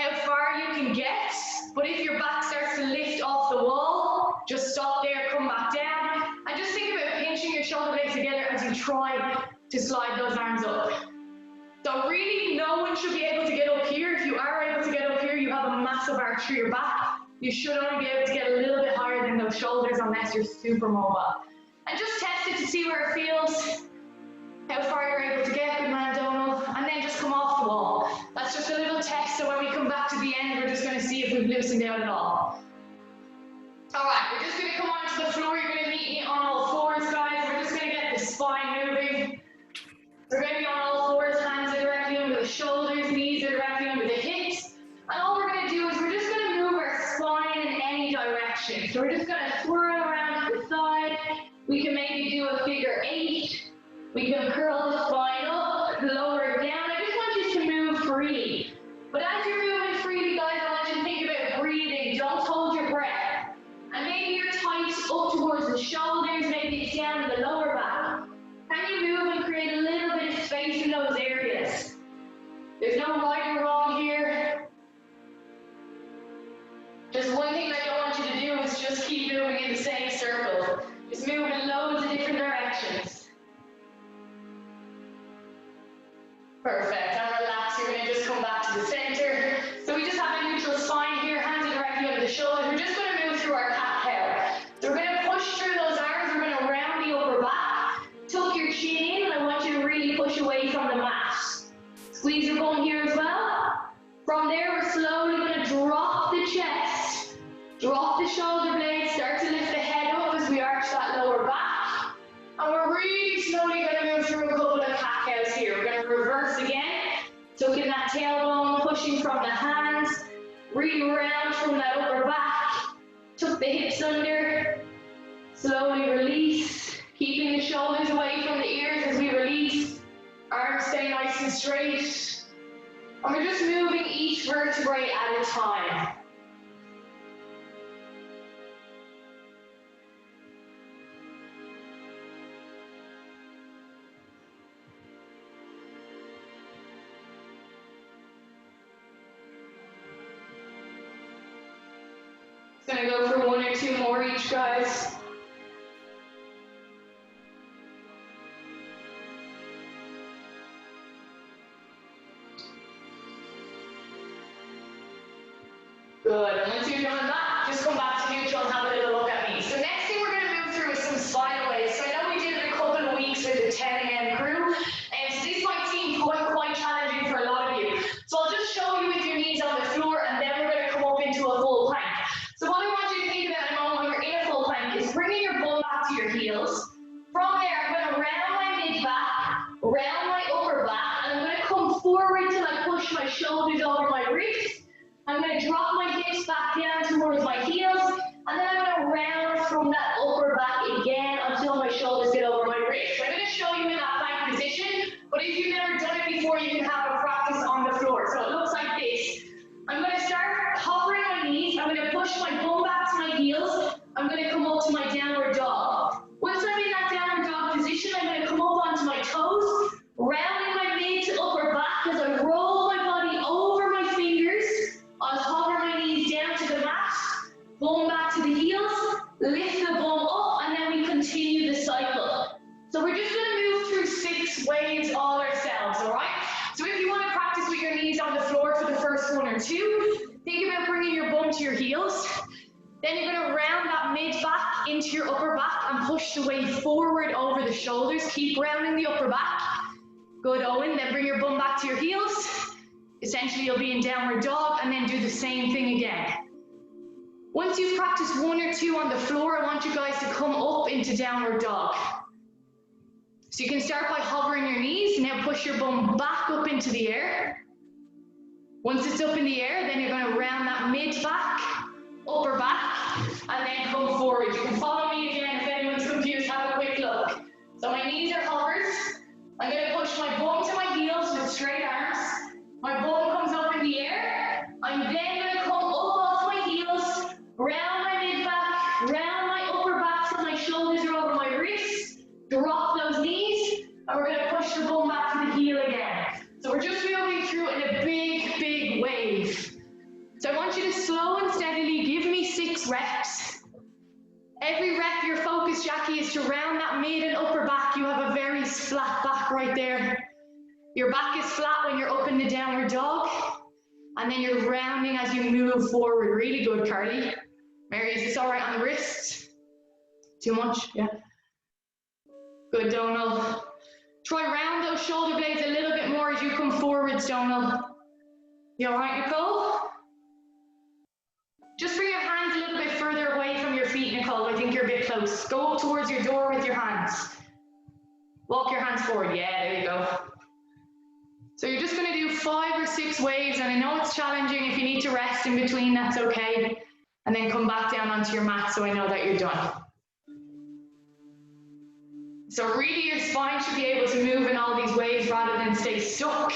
how far you can get, but if your back starts to lift off the wall, just stop there, come back down, and just think about pinching your shoulder blades together as you try to slide those arms up. So really, no one should be able to get up here. If you are able to get up here, you have a massive arch through your back. You should only be able to get a little bit higher than those shoulders unless you're super mobile. And just test it to see where it feels, how far you're able to get, good man, Donald, and then just come off the wall. That's just a little test, so when we come back to the end, we're just going to see if we've loosened out at all. All right, we're just going to come onto the floor. You're going to meet me on all fours, guys. We're just going to get the spine moving. We're going to be on all fours, hands are directly under the shoulders, knees are directly under the hips. And all we're going to do is we're just going to move our spine in any direction. So we're just going to swirl around to the side. We can maybe do a figure 8. We can curl the spine up, lower it down. I just want you to move freely. But as you're moving freely, guys, I want you to think about breathing. Don't hold your breath. And maybe you're tight up towards the shoulders, maybe it's down to the lower back. Can you move and create a little bit of space in those areas? There's no right or wrong here. Just one thing I don't want you to do is just keep moving in the same circle. Just move in loads of different directions. Perfect, and relax, you're going to just come back to the center. So we just have a neutral spine here, hands are directly under the shoulders. We're just going to move through our cat-cow. So we're going to push through those arms, we're going to round the upper back, tuck your chin in, and I want you to really push away from the mat. Squeeze your bum here as well. From there, we're slowly going to drop the chest, drop the shoulder blades, start to lift the head up as we arch that lower back. And we're really slowly going to move through a couple of cat-cows here. We're going to reverse again, tucking that tailbone, pushing from the hands, really round from that upper back, tuck the hips under, slowly release, keeping the shoulders away from the ears as we release, arms stay nice and straight, and we're just moving each vertebrae at a time. Gonna go for 1 or 2 more each, guys. Good, and once you're done that, just come back to neutral and have a little look at me. So next thing we're gonna move through is some spinal waves. So I know we did it a couple of weeks with the 10 a.m. crew, and so this might seem quite challenging for a lot of you. So I'll just show you with your knees on the floor, and then we're gonna come up into a full plank. So what I want you to think about in a moment when you're in a full plank is bringing your bum back to your heels. From there, I'm going to round my mid-back, round my upper back, and I'm going to come forward till I push my shoulders over my wrists. I'm going to drop my hips back down towards my heels, and then I'm going to round from that upper back again until my shoulders get over my wrists. I'm going to show you in that plank position, but if you've never done it before, you can have a practice on the floor. So it looks like this. I'm going to start hovering my knees. I'm going to push my bum back to my heels. I'm going to come up to my downward dog. Once I'm in that downward dog position, I'm going to come up onto my toes, rounding my mid to upper back as I roll my body over my fingers. I'll hover my knees down to the mat, bum back to the heels, lift the bum up, and then we continue the cycle. So we're just going to move through 6 waves all ourselves, all right? So if you want to practice with your knees on the floor for the first 1 or 2, think about bringing your bum to your heels. Then you're going to round that mid-back into your upper back and push the weight forward over the shoulders. Keep rounding the upper back. Good, Owen. Then bring your bum back to your heels. Essentially, you'll be in downward dog, and then do the same thing again. Once you've practiced 1 or 2 on the floor, I want you guys to come up into downward dog. So you can start by hovering your knees, now push your bum back up into the air. Once it's up in the air, then you're going to round that mid-back, upper back, and then come forward. You can follow me again if anyone's confused, have a quick look. So my knees are hovered. I'm going to push my bum to my heels with straight arms. My bum comes up in the air. I'm then going to come up off my heels, round my mid-back, round my upper back till my shoulders are over my wrists. Drop those knees, and we're going to push the bum back to the heel again. So we're just moving through in a big wave. every rep, your focus, Jackie, is to round that mid and upper back. You have a very flat back right there. Your back is flat when you're up in the downward dog, and then you're rounding as you move forward. Really good, Carly. Mary, is this all right on the wrist? Too much? Yeah. Good, Donal. Try round those shoulder blades a little bit more as you come forwards, Donal. You all right, Nicole? Just bring your hands a little bit further away from your feet, Nicole. I think you're a bit close. Go up towards your door with your hands. Walk your hands forward. Yeah, there you go. So you're just going to do 5 or 6 waves, and I know it's challenging. If you need to rest in between, that's okay. And then come back down onto your mat so I know that you're done. So really your spine should be able to move in all these waves rather than stay stuck.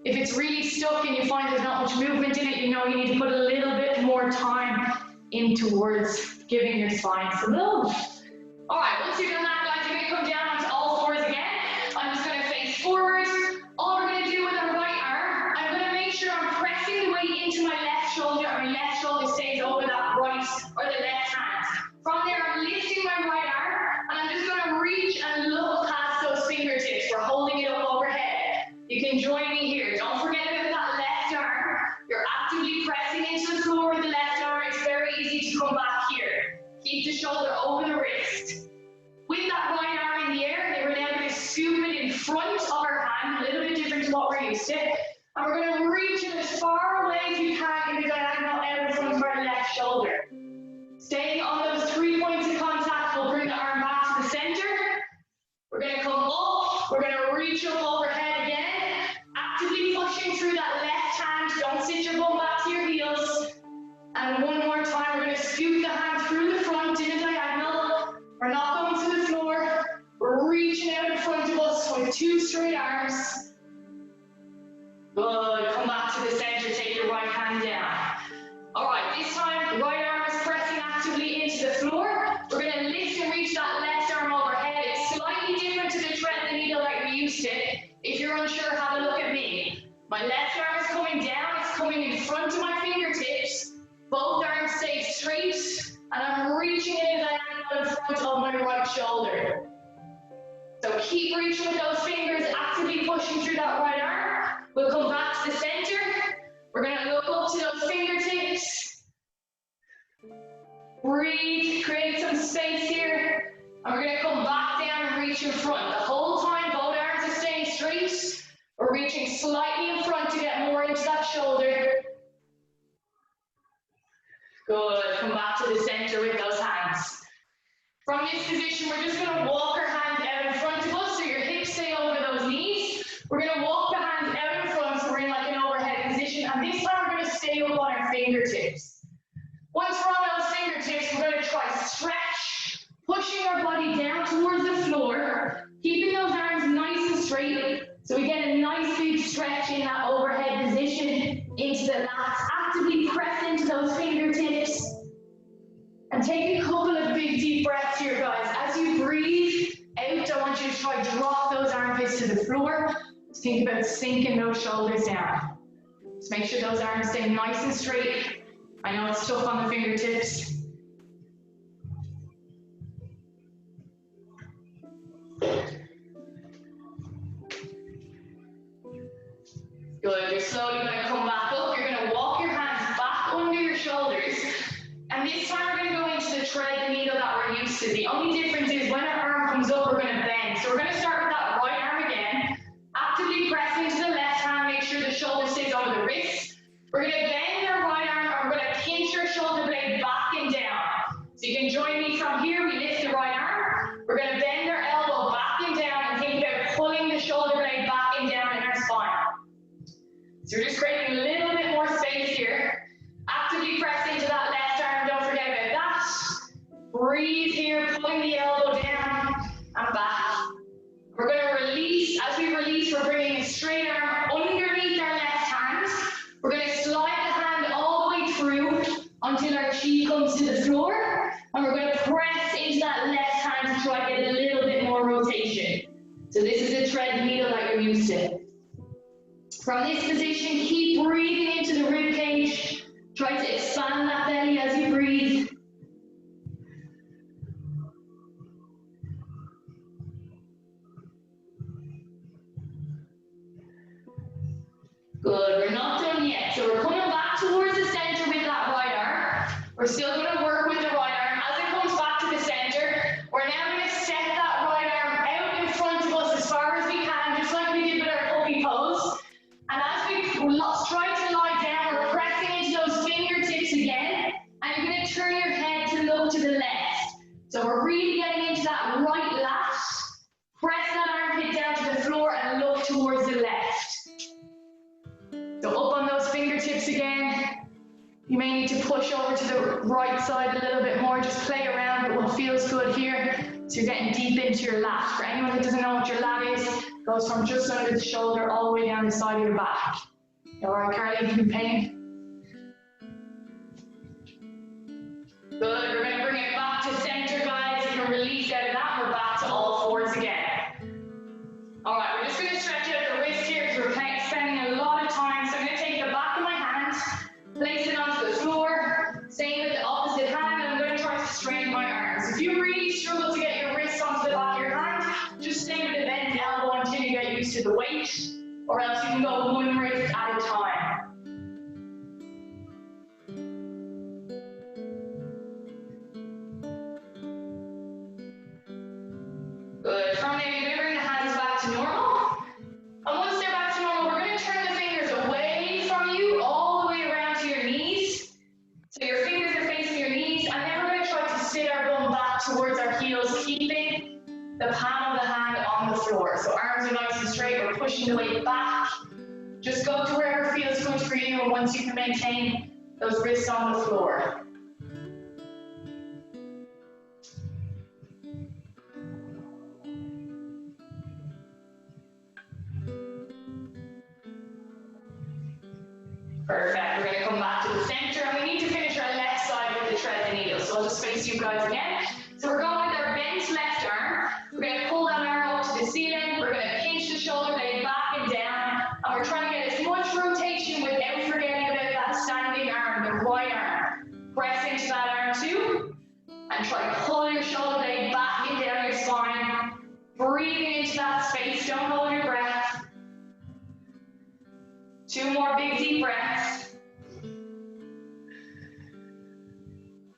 If it's really stuck and you find there's not much movement in it, you know you need to put a little bit more time in towards giving your spine some love. All right, once you've done that, guys, you're going to come down onto all fours again. I'm just going to face forward. All we're going to do with our right arm, I'm going to make sure I'm pressing the weight into my left shoulder, and my left shoulder stays over that right or the left hand. From there, I'm lifting my right arm, and I'm just going to reach and look past those fingertips. We're holding it up overhead. You can join me here. Don't forget about that left arm. You're actively pressing into the floor with the left arm. It's very easy to come back here. Keep the shoulder over the wrist. With that right arm in the air, we're now going to scoop it in front of our hand, a little bit different to what we're used to. And we're going to reach it as far away as you can in the diagonal out in front of our left shoulder. Staying on those 3 points of contact, we'll bring the arm back to the center. We're going to come up, we're going to reach up overhead again, actively pushing through that left hand. Don't sit your bum back to your heels. And one more time, we're going to scoop the hand through the front in a diagonal. We're not going to the floor. We're reaching out in front of us with 2 straight arms. Good. Come back to the center. Take your right hand down. All right, this time, the right arm is pressing actively into the floor. We're going to lift and reach that left arm overhead. It's slightly different to the tread the needle that you're used to. If you're unsure, have a look at me. My left arm is coming down. It's coming in front of my fingertips. Both arms stay straight, and I'm reaching in a diagonal in front of my right shoulder. So keep reaching with those fingers, actively pushing through that right arm. We'll come back to the center. We're going to look up to those fingertips. Breathe, create some space here. And we're going to come back down and reach in front. The whole time, both arms are staying straight. We're reaching slightly in front to get more into that shoulder. Good. Come back to the center with those hands. From this position, we're just going to walk our hands out in front of us so your hips stay over those knees. We're going to walk the hands out in front so we're in like an overhead position. And this time, we're going to stay up on our fingertips. Once we're on those fingertips, we're going to try stretch, pushing our body down towards the floor, keeping those arms nice and straight. So we get a nice big stretch in that overhead position into the lats. Actively press into those fingertips. And take a couple of big deep breaths here, guys. As you breathe out, I want you to try drop those armpits to the floor. Just think about sinking those shoulders down. Just make sure those arms stay nice and straight. I know it's tough on the fingertips. Good, you're slowly going to come back up. You're going to walk your hands back under your shoulders. And this time we're going to go into the tread the needle that we're used to. The only difference is when our arm comes up, we're going to bend. So we're going to start with that right arm again. Actively press into the left hand, make sure the shoulder stays over the wrist. We're going to bend our right arm, and we're going to pinch our shoulder blade back and down. So you can join me from here. We lift the right arm. We're going to bend our elbow back and down and think about pulling the shoulder blade back and down in our spine. So we're just creating a little bit more space here. Actively press into that left arm. Don't forget about that. Breathe here, pulling the elbow down and back. We're going to release. As we release, we're bringing a straight arm underneath our left hand. We're going to slide the hand all the way through until our chi comes to the floor. And we're going to press into that left hand to try to get a little bit more rotation. So this is a tread needle that you're used to. From this position, keep breathing into the rib cage. Try to expand that belly as you breathe. So we're coming back towards the center with that right arm. We're still going to work with the right arm. As it comes back to the center, we're now going to set that right arm out in front of us as far as we can, just like we did with our puppy pose. And as we try to lie down, we're pressing into those fingertips again, and you're going to turn your head to look to the left. So we're really getting into that right lat. Press that armpit down to the floor and look towards the left. So up on those fingertips again. You may need to push over to the right side a little bit more, just play around with what feels good here. So you're getting deep into your lat. For anyone that doesn't know what your lat is, it goes from just under the shoulder all the way down the side of your back. All right, Carly, you in pain? Good, we're going to bring it back to center, guys. You can release out of that, we're back to all fours again. All right, we're just going to stretch out the wrist here because we're spending a lot of time. So I'm going to take the back of my hand, place it onto the floor, same with the opposite hand, and I'm going to try to straighten my arms. If you really struggle to get your wrists onto the back of your hand, just stay with the bent elbow until you get used to the weight, or else you can go one wrist at a time. Good. From there, you're going to bring the hands back to normal. And once they're back to normal, we're going to turn the fingers away from you, all the way around to your knees. So your fingers are facing your knees, and then we're going to try to sit our bum back towards our heels, keeping the palm of the hand on the floor. So arms are nice and straight, we're pushing the weight back. Just go to wherever feels good for you, and once you can maintain those wrists on the floor. Perfect. We're going to come back to the center, and we need to finish our left side with the thread and needle. So I'll just face you guys again. So we're going with our bent left arm. We're going to pull that arm up to the ceiling. We're going to pinch the shoulder blade back and down, and we're trying to get as much rotation without forgetting about that standing arm, the right arm. Press into that arm too, and try to pull your shoulder blade back and down your spine. Breathing into that space. Don't hold your breath. 2 more big deep breaths.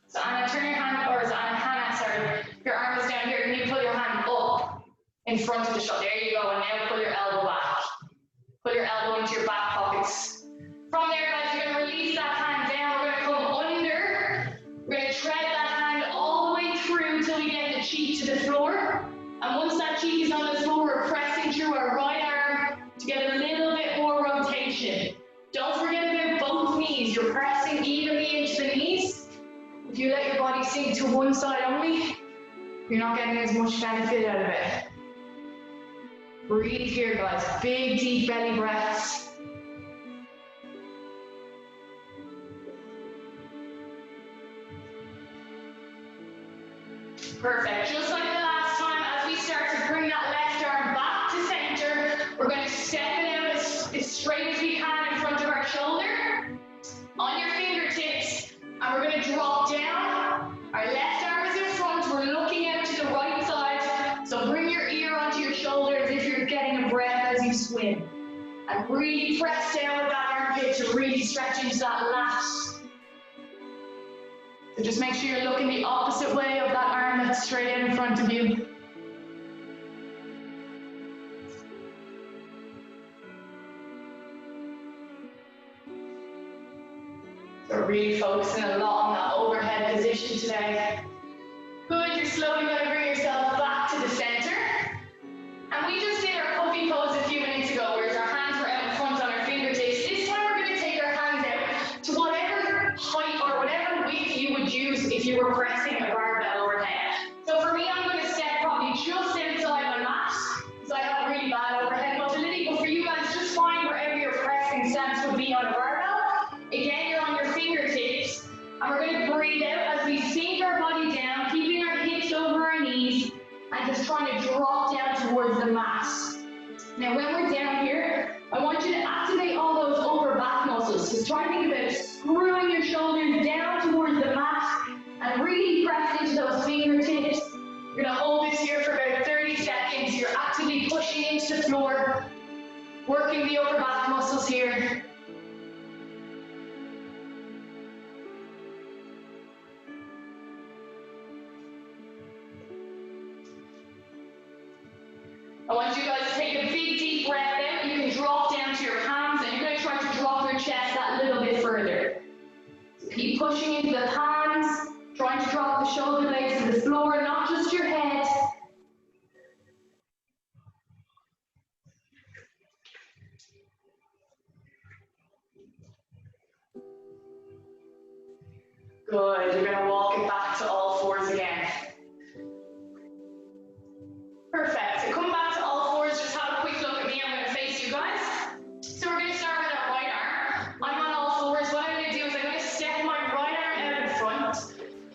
So Anna, turn your hand, or is Hannah, sorry, your arm is down here. Can you pull your hand up in front of the shoulder? There you go, and now pull your elbow back. Pull your elbow into your back pockets. From there, guys, you're going to release that hand down. We're going to come under. We're going to tread that hand all the way through till we get the cheek to the floor. And once that cheek is on the floor, we're pressing through our right arm to get a little bit more rotation. Don't forget about both knees. You're pressing evenly into the knees. If you let your body sink to one side only, you're not getting as much benefit out of it. Breathe here, guys. Big, deep belly breaths. Perfect. Just like the last time, as we start to bring that left arm back to center, we're going to step it out as straight as we can in front of our shoulder, on your fingertips, and we're going to drop down. Our left arm is in front, we're looking out to the right side, so bring your ear onto your shoulder as if you're getting a breath as you swim. And really press down with that armpit to really stretch into that lat. So just make sure you're looking the opposite way of that arm that's straight out in front of you. So we're really focusing a lot on that overhead position today. Good, you're slowly going to bring yourself back to the center. And we just did our puppy pose a few minutes ago, where our hands were out in front on our fingertips. This time we're going to take our hands out to whatever height or whatever width you would use if you were pressing a barbell overhead. So for me, I'm going to set probably just outside my mat, because I have a really bad overhead mobility. But for you guys, just find wherever your pressing stance would be on a barbell. Again, you're on your fingertips, and we're going to breathe out as we sink our body down, keeping our hips over our knees, and just trying to drop down towards the mat. Now, when we're down here, I want you to activate all those upper back muscles. So try to think about screwing your shoulders down towards the mat and really press into those fingertips. You're going to hold this here for about 30 seconds. You're actively pushing into the floor, working the upper back muscles here. I want you guys to take a big deep breath out. You can drop down to your hands and you're going to try to drop your chest that little bit further. Keep pushing into the hands, trying to drop the shoulder blades to the floor, not just your head. Good, you're going to walk it back to all fours again. Perfect, so come back to all fours, just have a quick look at me, I'm going to face you guys. So we're going to start with our right arm. I'm on all fours, what I'm going to do is I'm going to step my right arm out in front,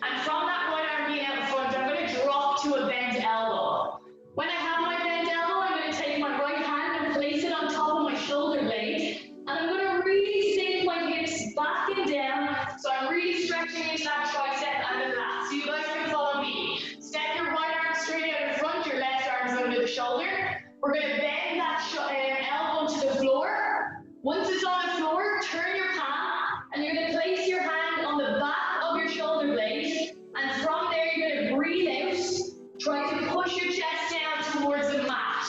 and from that right arm being out in front, I'm going to drop to a bent elbow. When I have my bent elbow, I'm going to take my right hand and place it on top of my shoulder blade, and I'm going to really sink my hips back and down, so I'm really stretching into that tricep and the lat. So you guys can follow me. Step your right arm straight out in front, your left arm's under the shoulder. We're going to bend that elbow to the floor. Once it's on the floor, turn your palm, and you're going to place your hand on the back of your shoulder blade, and from there you're going to breathe out. Try to push your chest down towards the mat.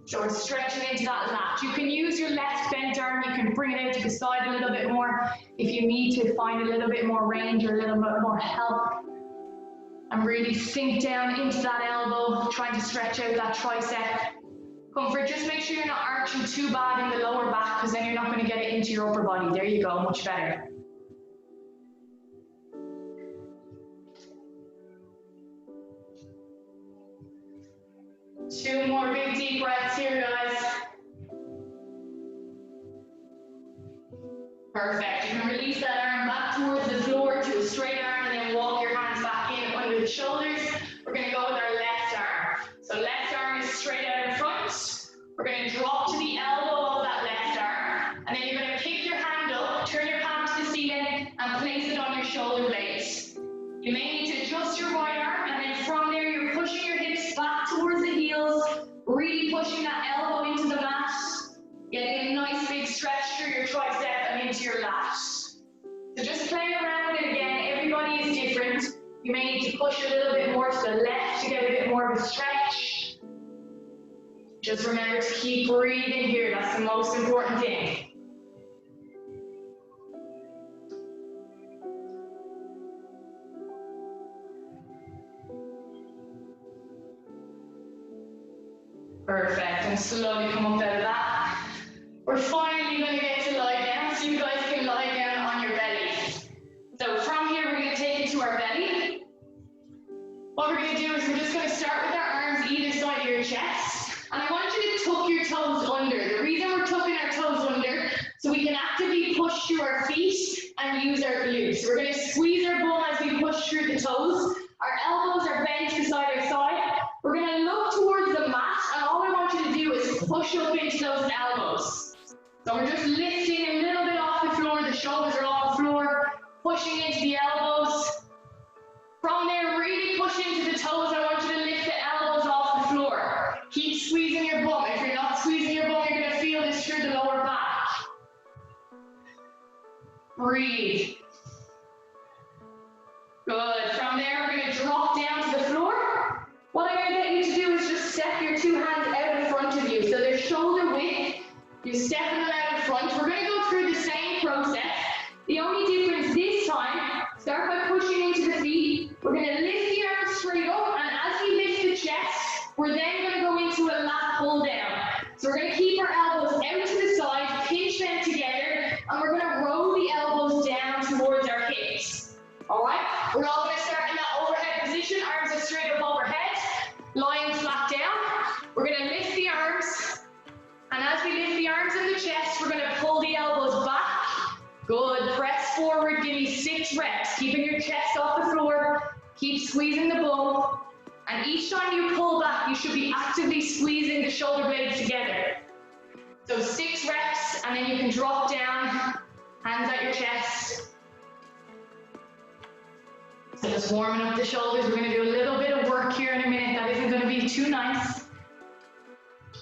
So we're stretching into that lat. You can use your left bent arm, you can bring it out to the side a little bit more if you need to find a little bit more range or a little bit more help. And really sink down into that elbow, trying to stretch out that tricep. Comfort, just make sure you're not arching too bad in the lower back, because then you're not going to get it into your upper body. There you go, much better. Two more big deep breaths here, guys. Perfect. You can release that arm back towards the floor to a straight arm, and then walk your hands back in under the shoulders. We're going to go with our left arm. So left arm is straight out in front. We're going to drop to the elbow of that left arm, and then you're going to kick your hand up, turn your palm to the ceiling, and place it on your shoulder blades. You may need to adjust your right arm, and then from there you're pushing your hips back towards the heels, really pushing that elbow into the mat, getting a nice big stretch through your tricep and into your lat. So just play around with it again. Everybody is different. You may need to push a little bit more to the left to get a bit more of a stretch. Just remember to keep breathing here. That's the most important thing. Perfect, and slowly come up out of that. We're finally going to get to lie down, so you guys can lie down on your belly. So from here, we're going to take it to our belly. What we're going to do is we're just going to start with our arms either side of your chest. And I want you to tuck your toes under. The reason we're tucking our toes under, so we can actively push through our feet and use our glutes. So we're going to squeeze our bum as we push through the toes. Our elbows are bent to side to side. We're going to look towards the mat, and all I want you to do is push up into those elbows. So we're just lifting a little bit off the floor, the shoulders are off the floor, pushing into the elbows. From there, really push into the toes. I want you to lift the elbows off the floor. Keep squeezing your bum. If you're not squeezing your bum, you're going to feel this through the lower back. Breathe. Good. From there, we're going to drop down to the floor. What I'm going to get you to do is just step your two hands out in front of you. So they're shoulder width. You're stepping them out in front. We're going to go through the same process. The only difference this time, start by pushing into the feet. We're going to lift the arms straight up, and as we lift the chest, we're then going to go into a lat pull down. So we're going to keep our elbows out to the side, pinch them together, and we're going to roll the elbows down towards our hips. All right? We're all going to start in that overhead position. Arms are straight up overhead, lying flat down. We're going to lift the arms, and as we lift the arms and the chest, we're going to pull the elbows back. Good. Press forward. Give me 6 reps. Keeping your chest off the floor. Keep squeezing the bum. And each time you pull back, you should be actively squeezing the shoulder blades together. So 6 reps, and then you can drop down, hands at your chest. So just warming up the shoulders. We're going to do a little bit of work here in a minute. That isn't going to be too nice.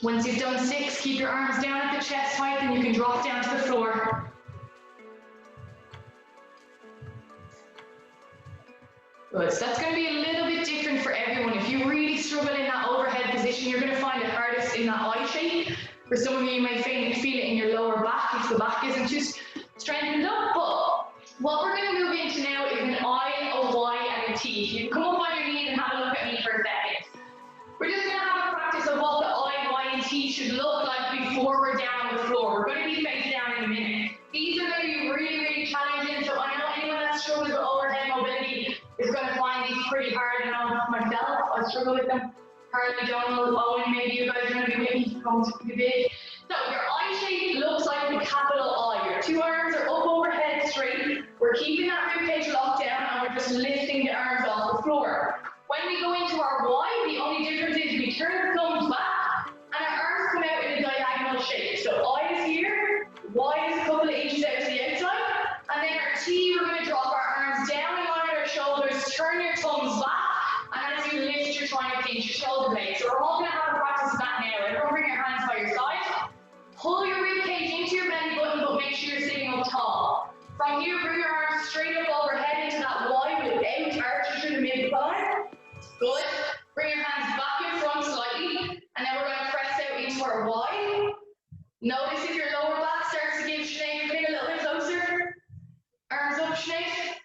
Once you've done 6, keep your arms down at the chest height, and you can drop down to the floor. Good, so that's going to be a little bit different for everyone. If you really struggle in that overhead position, you're going to find it hardest in that I shape. For some of you may feel it in your lower back if the back isn't just strengthened up. But what we're going to move into now is an I, a Y, and a T. You can come up on your knees and have a look at me for a second. We're just going to have a practice of what the I, Y, and T should look like before we're down on the floor. We're going to be face down in a minute. These are going to be really, really challenging. So I know anyone that struggles with overhead mobility is going to find these pretty hard. You know, myself, I struggle with them. Harley, Donald, Owen, maybe you guys are going to be with me. It's going to be big. So your I shape looks like the capital I. Your two arms are up overhead straight. We're keeping that ribcage locked down and we're just lifting the arms off the floor. When we go into our Y, the only difference is we turn the thumbs back and our arms come out in a diagonal shape. So I is here, Y is a couple of inches out to the outside, and then our T, we're going to drop our arms down in line with our shoulders, turn your thumbs back, and as you lift, you're trying to pinch your shoulder blades. So we're all going to have a practice of that now. Everyone bring your hands by your side. Pull your ribcage into your belly button, but make sure you're sitting up tall. From here, bring your arms straight up overhead into that Y without arches through the mid-thigh. Good. Bring your hands back in front slightly, and then we're going to press out into our Y. Notice if your lower back starts to give Sinead a little bit closer. Arms up, Sinead.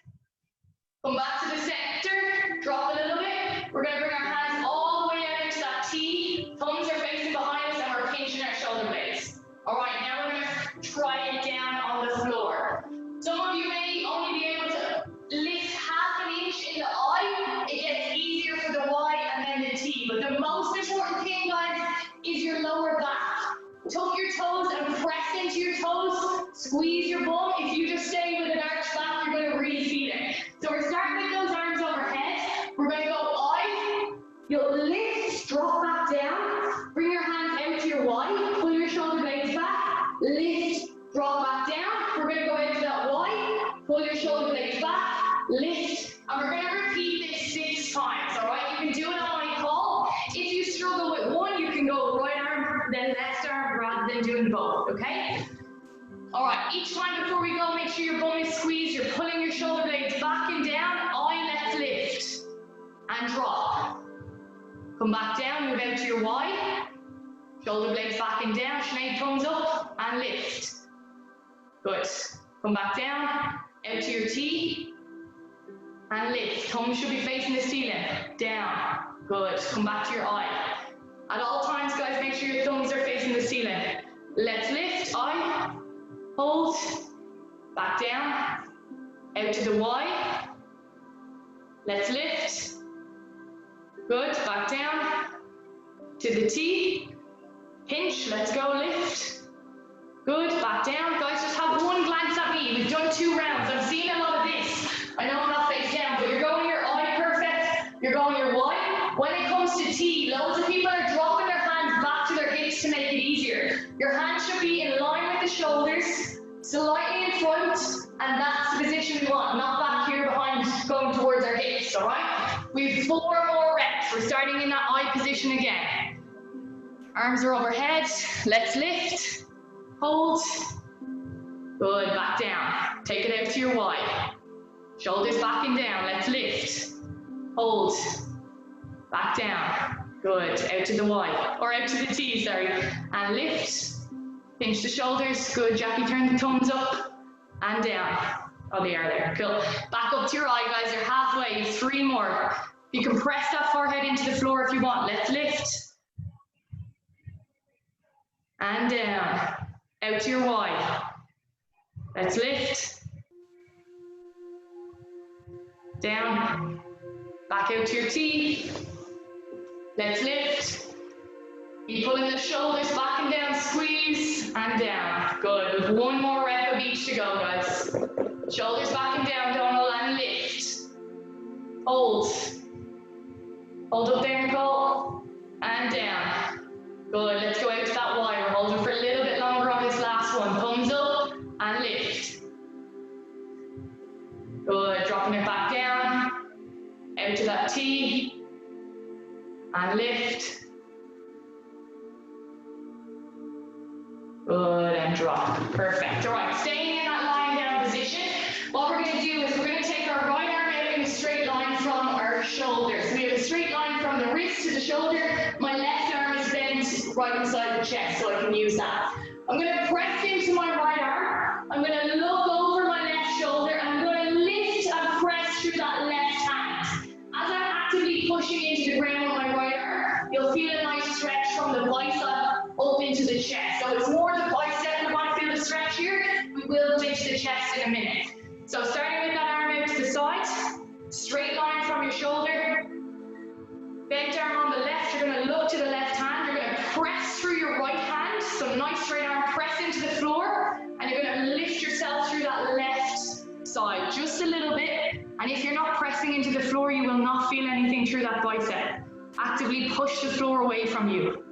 Come back to the center, drop a little bit. We're going to bring our hands all the way out into that T. Thumbs are facing behind us and we're pinching our shoulder blades. All right, now we're going to try it down on the floor. Some of you may only be able to lift half an inch in the I. It gets easier for the Y and then the T. But the most important thing, guys, is your lower back. Tuck your toes and press into your toes. Squeeze your bum. If you just stay with an arched back, you're going to really feel it. So we're starting with those arms overhead. We're going to go I. You'll lift, drop back down. Bring your hands out to your Y. Pull your shoulder blades back. Lift, drop back down. We're going to go out to that Y. Pull your shoulder blades back. Lift. And we're going to repeat this 6 times. All right? You can do it on my call. If you struggle with one, you can go right arm, then left arm, rather than doing both. Okay? All right, each time before we go, make sure your bum is squeezed. You're pulling your shoulder blades back and down. I, let's lift. And drop. Come back down, move out to your Y. Shoulder blades back and down. Sinead, thumbs up and lift. Good. Come back down, out to your T. And lift. Thumbs should be facing the ceiling. Down. Good. Come back to your I. At all times, guys, make sure your thumbs are facing the ceiling. Let's lift. I. Hold, back down, out to the Y. Let's lift. Good, back down, to the T. Pinch, let's go, lift. Good, back down. Guys, just have one glance at me. We've done 2 rounds. I've seen a lot of this. I know I'm not face down, but you're going your I perfect. You're going your Y. When it comes to T, loads of people are dropping their hands back to their hips to make it easier. Your hands should be in line with the shoulders, slightly in front, and that's the position we want, not back here behind, going towards our hips, all right? We have 4 more reps. We're starting in that I position again. Arms are overhead. Let's lift. Hold. Good, back down. Take it out to your Y. Shoulders back and down. Let's lift. Hold. Back down. Good, out to the Y, or out to the T, sorry. And lift. Pinch the shoulders. Good, Jackie, turn the thumbs up and down. Oh, they are there. Cool. Back up to your I, guys. You're halfway. 3 more. You can press that forehead into the floor if you want. Let's lift. And down. Out to your Y. Let's lift. Down. Back out to your T. Let's lift. Keep pulling the shoulders back and down, squeeze, and down. Good. With 1 more rep of each to go, guys. Shoulders back and down, Donald, and lift. Hold. Hold up there, Nicole. And down. Good. Let's go out to that Y. We're holding for a little bit longer on this last one. Thumbs up and lift. Good. Dropping it back down. Out to that T. And lift. Good, and drop. Perfect. All right, staying in that lying down position. What we're going to do is we're going to take our right arm out in a straight line. line from our shoulders. So we have a straight line from the wrist to the shoulder. My left arm is bent right inside the chest, so I can use that. I'm going to press into my right arm. I'm going to look over my left shoulder, and I'm going to lift and press through that left hand. As I'm actively pushing into the ground with my right arm, you'll feel a nice stretch from the bicep up into the chest. So it's more the bicep we want to feel the stretch here. We will lift the chest in a minute. So starting with that arm out to the side, straight line from your shoulder, bent arm on the left, you're going to look to the left hand, you're going to press through your right hand, so nice straight arm, press into the floor, and you're going to lift yourself through that left side, just a little bit, and if you're not pressing into the floor, you will not feel anything through that bicep. Actively push the floor away from you.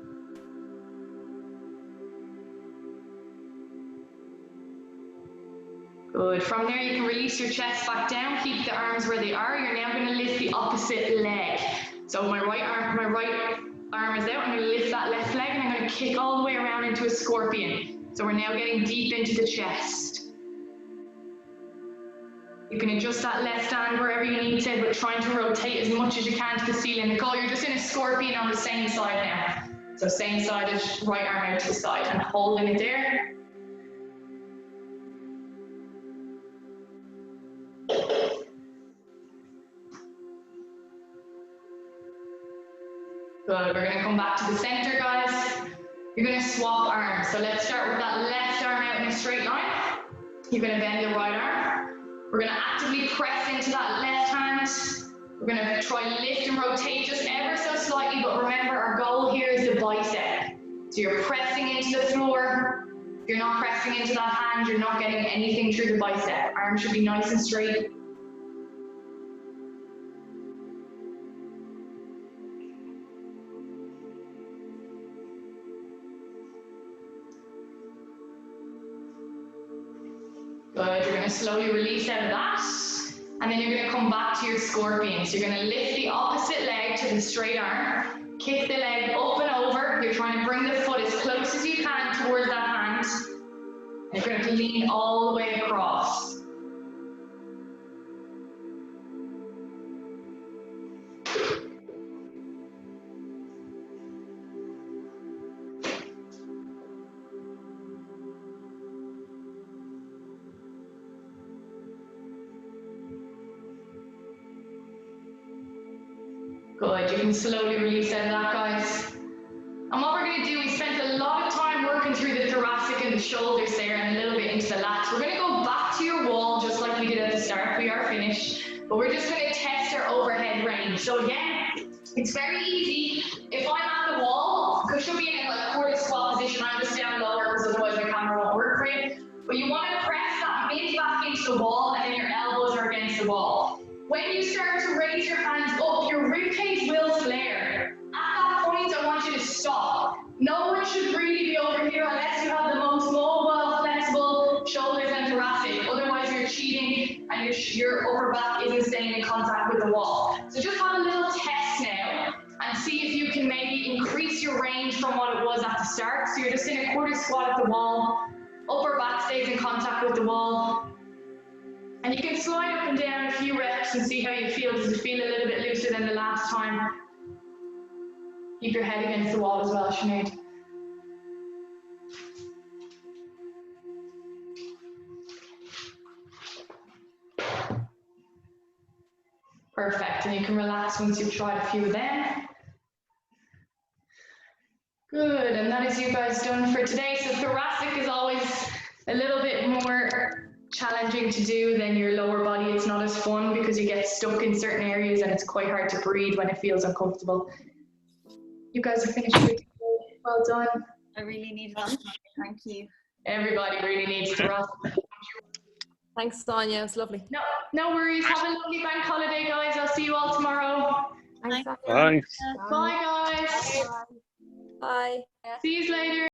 Good. From there, you can release your chest back down. Keep the arms where they are. You're now going to lift the opposite leg. So my right arm is out. I'm going to lift that left leg, and I'm going to kick all the way around into a scorpion. So we're now getting deep into the chest. You can adjust that left hand wherever you need to, but trying to rotate as much as you can to the ceiling. Nicole, you're just in a scorpion on the same side now. So same side as right arm out to the side, and holding it there. Good, we're going to come back to the center, guys. You're going to swap arms. So let's start with that left arm out in a straight line. You're going to bend the right arm. We're going to actively press into that left hand. We're going to try lift and rotate just ever so slightly, but remember our goal here is the bicep. So you're pressing into the floor. If you're not pressing into that hand, you're not getting anything through the bicep. Arm should be nice and straight. Good, you're going to slowly release out of that, and then you're going to come back to your scorpion. So you're going to lift the opposite leg to the straight arm, kick the leg up and over. You're trying to bring the foot as close as you can towards that hand, and you're going to lean all the way across. Good, you can slowly release out of that, guys. And what we're going to do, we spent a lot of time working through the thoracic and the shoulders there and a little bit into the lats. We're going to go back to your wall just like we did at the start. We are finished, but we're just going to test our overhead range. So again, it's very easy. If I'm at the wall, because you'll be in like quarter squat position, I'm just down lower because otherwise my camera won't work for you. But you want to press that mid back into the wall, and then your elbows are against the wall. When you start to raise your hands up, your ribcage will flare. At that point, I want you to stop. No one should really be over here unless you have the most mobile, flexible shoulders and thoracic. Otherwise, you're cheating and your upper back isn't staying in contact with the wall. So just have a little test now and see if you can maybe increase your range from what it was at the start. So you're just in a quarter squat at the wall, upper back stays in contact with the wall. And you can slide up and down a few reps and see how you feel. Does it feel a little bit looser than the last time? Keep your head against the wall as well, Sinead. Perfect, and you can relax once you've tried a few of them. Good, and that is you guys done for today. So thoracic is always a little bit more challenging to do than your lower body. It's not as fun because you get stuck in certain areas and it's quite hard to breathe when it feels uncomfortable. You guys are finished for today. Well done. I really needed that. Thank you. Everybody really needs thoracic. Thanks, Sonia. It's lovely. No worries. Have a lovely bank holiday, guys. I'll see you all tomorrow. Thanks. Bye. Bye, guys. Bye. See you later.